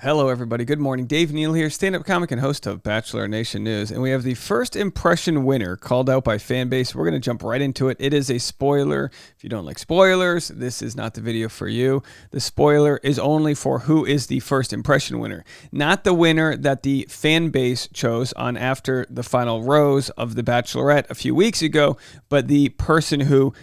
Hello, everybody. Good morning. Dave Neal here, stand-up comic and host of Bachelor Nation News. And we have the first impression winner called out by fan base. We're going to jump right into it. It is a spoiler. If you don't like spoilers, this is not the video for you. The spoiler is only for who is the first impression winner, not the winner that the fan base chose on after the final rose of The Bachelorette a few weeks ago, but the person who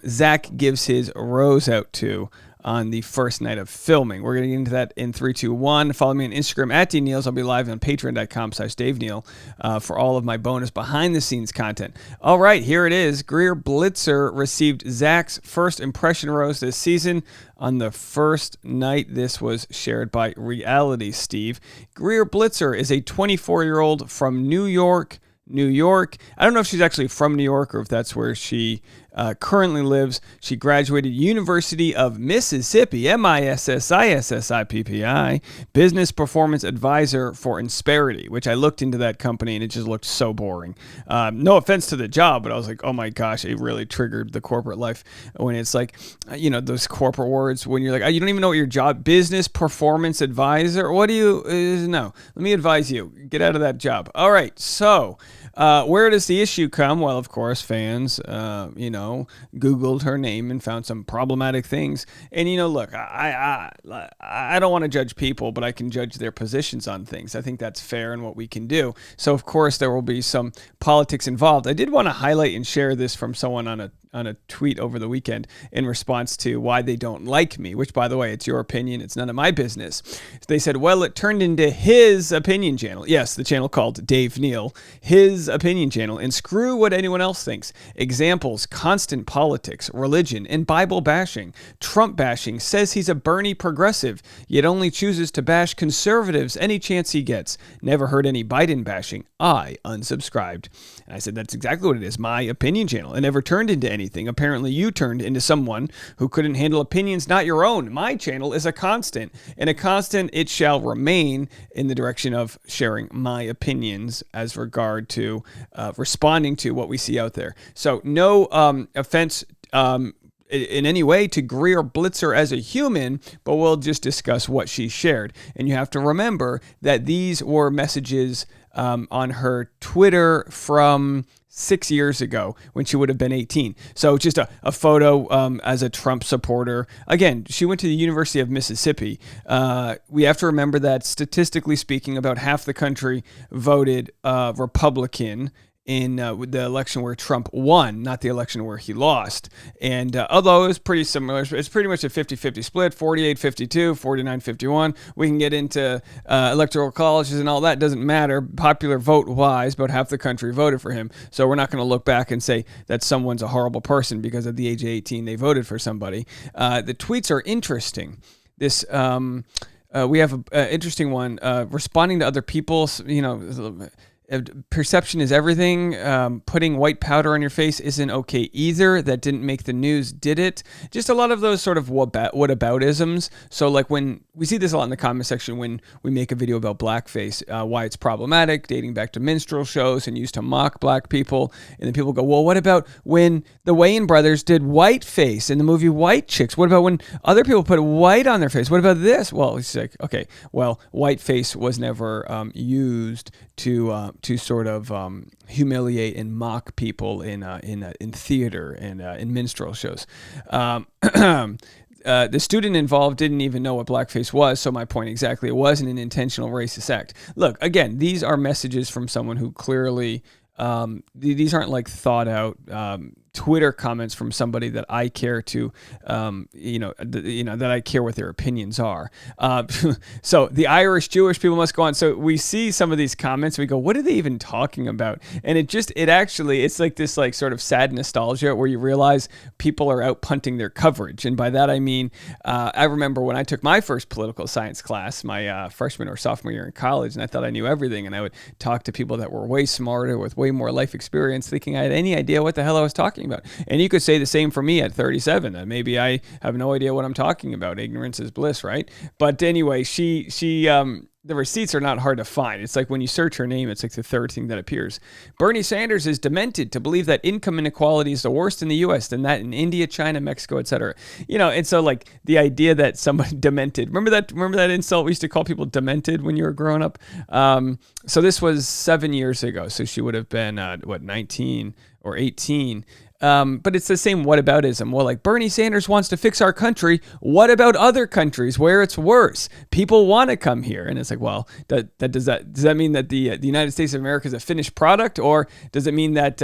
Zach gives his rose out to on the first night of filming. We're going to get into that in 3, 2, 1. Follow me on Instagram at DNeals. I'll be live on patreon.com/DaveNeal for all of my bonus behind-the-scenes content. All right, here it is. Greer Blitzer received Zach's first impression rose this season on the first night. This was shared by Reality Steve. Greer Blitzer is a 24-year-old from New York. I don't know if she's actually from New York or if that's where she currently lives. She graduated University of Mississippi, MISSISSIPPI, Business Performance Advisor for Insperity, which I looked into that company and it just looked so boring. No offense to the job, but I was like, oh my gosh, it really triggered the corporate life when it's like, those corporate words when you're like, you don't even know what your job, Business Performance Advisor. What do you, no, let me advise you, get out of that job. All right, so where does the issue come? Well, of course, fans, Googled her name and found some problematic things. And, look, I don't want to judge people, but I can judge their positions on things. I think that's fair and what we can do. So, of course, there will be some politics involved. I did want to highlight and share this from someone on a tweet over the weekend in response to why they don't like me, which, by the way, it's your opinion. It's none of my business. They said, well, it turned into his opinion channel. Yes, the channel called Dave Neal, his opinion channel, and screw what anyone else thinks. Examples, constant politics, religion, and Bible bashing. Trump bashing, says he's a Bernie progressive, yet only chooses to bash conservatives any chance he gets. Never heard any Biden bashing. I unsubscribed. And I said, that's exactly what it is, my opinion channel. It never turned into anything. Apparently, you turned into someone who couldn't handle opinions not your own. My channel is a constant, and a constant it shall remain in the direction of sharing my opinions as regard to responding to what we see out there. So no offense in any way to Greer Blitzer as a human, but we'll just discuss what she shared. And you have to remember that these were messages on her Twitter from 6 years ago when she would have been 18. So just a photo as a Trump supporter. Again, she went to the University of Mississippi. We have to remember that statistically speaking, about half the country voted Republican in the election where Trump won, not the election where he lost. And although it was pretty similar, it's pretty much a 50-50 split, 48-52, 49-51. We can get into electoral colleges and all that. Doesn't matter. Popular vote-wise, about half the country voted for him. So we're not going to look back and say that someone's a horrible person because at the age of 18 they voted for somebody. The tweets are interesting. This we have an interesting one. Responding to other people, perception is everything. Putting white powder on your face isn't okay either. That didn't make the news, did it? Just a lot of those sort of whataboutisms. So like when we see this a lot in the comment section when we make a video about blackface, why it's problematic, dating back to minstrel shows and used to mock black people. And then people go, well, what about when the Wayans brothers did whiteface in the movie White Chicks? What about when other people put white on their face? What about this? Well, it's like, okay, well, whiteface was never used to sort of humiliate and mock people in theater and in minstrel shows. The student involved didn't even know what blackface was, so my point exactly, it wasn't an intentional racist act. Look, again, these are messages from someone who clearly, these aren't like thought out Twitter comments from somebody that I care to, that I care what their opinions are. So the Irish Jewish people must go on. So we see some of these comments. We go, what are they even talking about? And it's like this like sort of sad nostalgia where you realize people are out punting their coverage. And by that, I mean, I remember when I took my first political science class, my freshman or sophomore year in college, and I thought I knew everything. And I would talk to people that were way smarter with way more life experience, thinking I had any idea what the hell I was talking about. And you could say the same for me at 37. Maybe I have no idea what I'm talking about. Ignorance is bliss, right? But anyway, the receipts are not hard to find. It's like when you search her name, it's like the third thing that appears. Bernie Sanders is demented to believe that income inequality is the worst in the U.S. than that in India, China, Mexico, etc. And so like the idea that somebody demented. Remember that insult we used to call people demented when you were growing up? So this was 7 years ago. So she would have been 19 or 18. But it's the same whataboutism. Well, like Bernie Sanders wants to fix our country. What about other countries where it's worse? People want to come here. And it's like, well, does that mean that the United States of America is a finished product? Or does it mean that,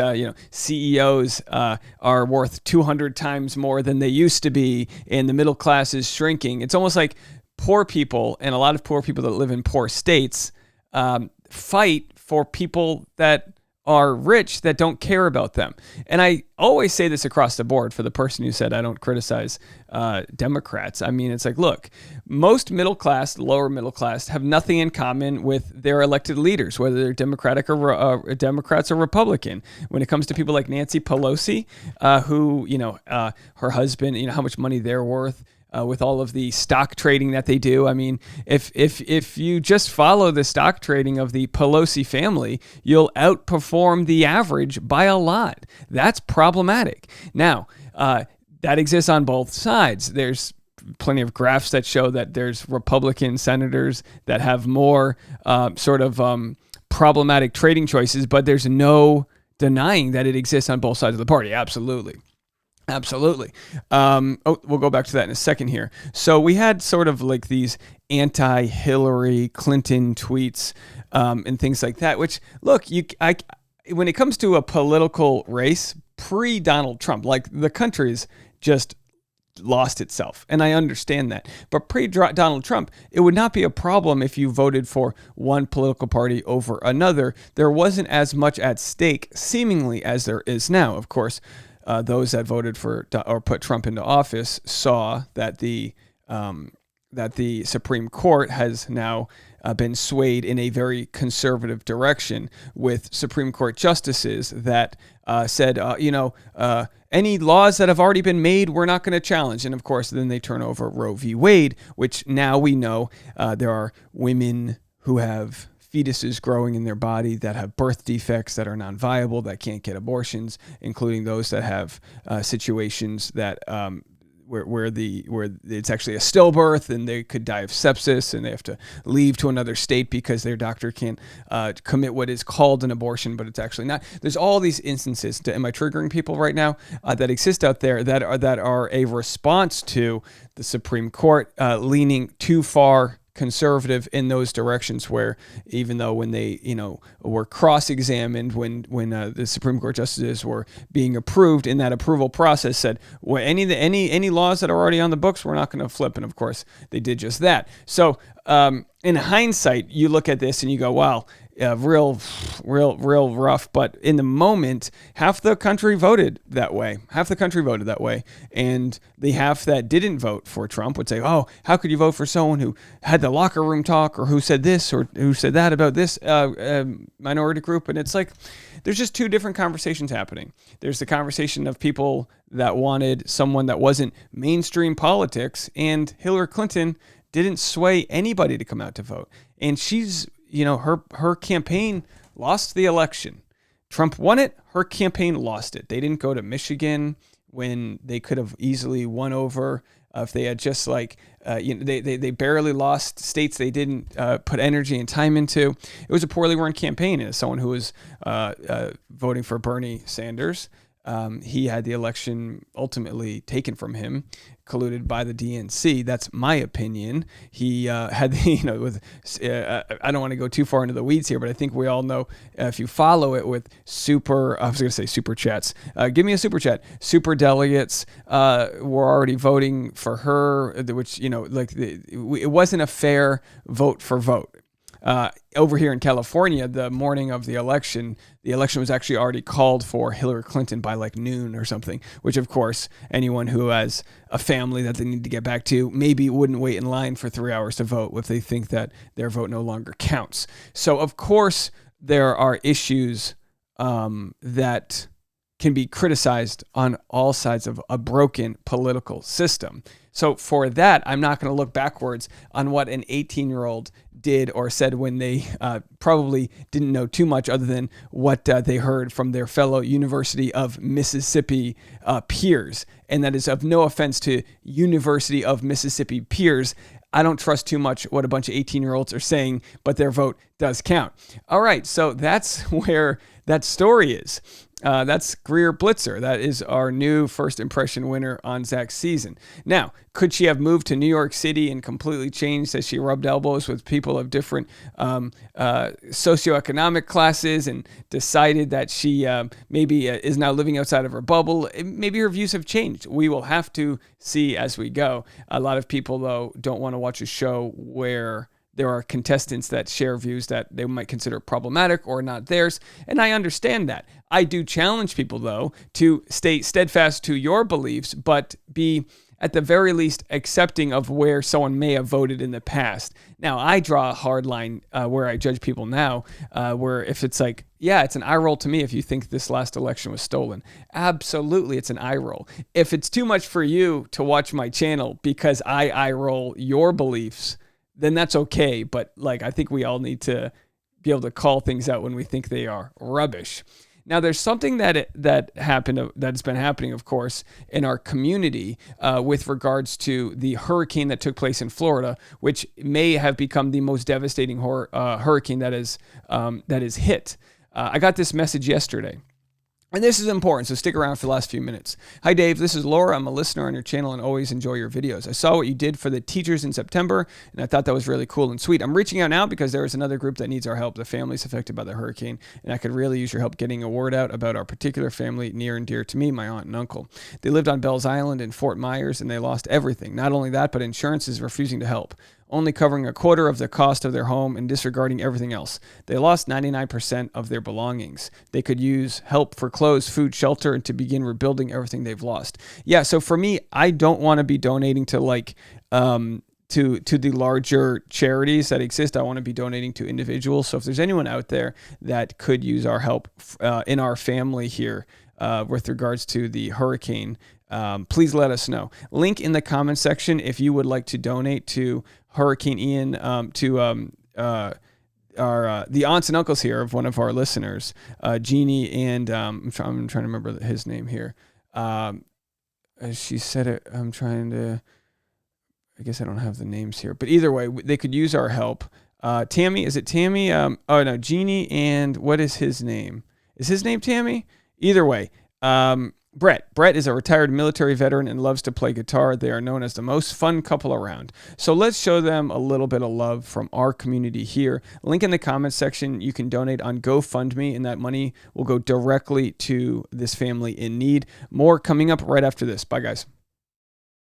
CEOs are worth 200 times more than they used to be and the middle class is shrinking? It's almost like poor people and a lot of poor people that live in poor states fight for people that are rich that don't care about them. And I always say this across the board for the person who said I don't criticize Democrats. I mean, it's like, look, most middle class, lower middle class have nothing in common with their elected leaders, whether they're Democratic or Democrats or Republican. When it comes to people like Nancy Pelosi, who, her husband, how much money they're worth, with all of the stock trading that they do. I mean, if you just follow the stock trading of the Pelosi family, you'll outperform the average by a lot. That's problematic. Now, that exists on both sides. There's plenty of graphs that show that there's Republican senators that have more problematic trading choices, but there's no denying that it exists on both sides of the party. Absolutely. We'll go back to that in a second here. So we had sort of like these anti-Hillary Clinton tweets and things like that, which, look, when it comes to a political race pre-Donald Trump, like the country's just lost itself. And I understand that. But pre-Donald Trump, it would not be a problem if you voted for one political party over another. There wasn't as much at stake, seemingly, as there is now. Of course, those that voted for or put Trump into office saw that the Supreme Court has now been swayed in a very conservative direction with Supreme Court justices that said, any laws that have already been made, we're not going to challenge. And of course, then they turn over Roe v. Wade, which now we know there are women who have fetuses growing in their body that have birth defects that are non-viable, that can't get abortions, including those that have situations that where it's actually a stillbirth and they could die of sepsis and they have to leave to another state because their doctor can't commit what is called an abortion, but it's actually not. There's all these instances. Am I triggering people right now that exist out there that are a response to the Supreme Court leaning too far conservative in those directions, where even though when they were cross-examined when the Supreme Court justices were being approved in that approval process, said, well, any laws that are already on the books, we're not going to flip. And of course they did just that. So in hindsight, you look at this and you go, wow, real rough. But in the moment, half the country voted that way. And the half that didn't vote for Trump would say, oh, how could you vote for someone who had the locker room talk, or who said this or who said that about this minority group? And it's like, there's just two different conversations happening. There's the conversation of people that wanted someone that wasn't mainstream politics, and Hillary Clinton didn't sway anybody to come out to vote. And she's, her campaign lost the election. Trump won it. Her campaign lost it. They didn't go to Michigan when they could have easily won over if they had just they barely lost states they didn't put energy and time into. It was a poorly run campaign. And as someone who was voting for Bernie Sanders, he had the election ultimately taken from him, colluded by the DNC. That's my opinion. He had the, I don't want to go too far into the weeds here, but I think we all know, if you follow it with super chats, give me a super chat. Super delegates were already voting for her, which, it wasn't a fair vote for vote. Over here in California, the morning of the election was actually already called for Hillary Clinton by like noon or something, which of course anyone who has a family that they need to get back to maybe wouldn't wait in line for 3 hours to vote if they think that their vote no longer counts. So of course there are issues that can be criticized on all sides of a broken political system. So for that, I'm not going to look backwards on what an 18-year-old did or said when they probably didn't know too much other than what they heard from their fellow University of Mississippi peers. And that is of no offense to University of Mississippi peers. I don't trust too much what a bunch of 18-year-olds are saying, but their vote does count. All right, so that's where that story is. That's Greer Blitzer. That is our new first impression winner on Zach's season. Now, could she have moved to New York City and completely changed as she rubbed elbows with people of different socioeconomic classes and decided that she maybe is now living outside of her bubble? Maybe her views have changed. We will have to see as we go. A lot of people, though, don't want to watch a show where there are contestants that share views that they might consider problematic or not theirs, and I understand that. I do challenge people, though, to stay steadfast to your beliefs, but be, at the very least, accepting of where someone may have voted in the past. Now, I draw a hard line where I judge people now, where if it's like, yeah, it's an eye roll to me if you think this last election was stolen. Absolutely, it's an eye roll. If it's too much for you to watch my channel because I eye roll your beliefs, then that's okay. But I think we all need to be able to call things out when we think they are rubbish. Now, there's something that happened, that's been happening, of course, in our community with regards to the hurricane that took place in Florida, which may have become the most devastating hurricane that is hit. I got this message yesterday. And this is important, so stick around for the last few minutes. Hi, Dave. This is Laura. I'm a listener on your channel and always enjoy your videos. I saw what you did for the teachers in September, and I thought that was really cool and sweet. I'm reaching out now because there is another group that needs our help, the families affected by the hurricane, and I could really use your help getting a word out about our particular family near and dear to me, my aunt and uncle. They lived on Bell's Island in Fort Myers, and they lost everything. Not only that, but insurance is refusing to help, only covering a quarter of the cost of their home and disregarding everything else. They lost 99% of their belongings. They could use help for clothes, food, shelter, and to begin rebuilding everything they've lost. Yeah, so for me, I don't want to be donating to to the larger charities that exist. I want to be donating to individuals. So if there's anyone out there that could use our help in our family here with regards to the hurricane, please let us know. Link in the comment section if you would like to donate to Hurricane Ian, to the aunts and uncles here of one of our listeners, Jeannie, and I'm trying to remember his name here. She said it. I'm trying to. I guess I don't have the names here, but either way, they could use our help. Tammy, is it Tammy? Oh no, Jeannie, and what is his name? Is his name Tammy? Either way, Brett. Brett is a retired military veteran and loves to play guitar. They are known as the most fun couple around. So let's show them a little bit of love from our community here. Link in the comment section. You can donate on GoFundMe, and that money will go directly to this family in need. More coming up right after this. Bye, guys.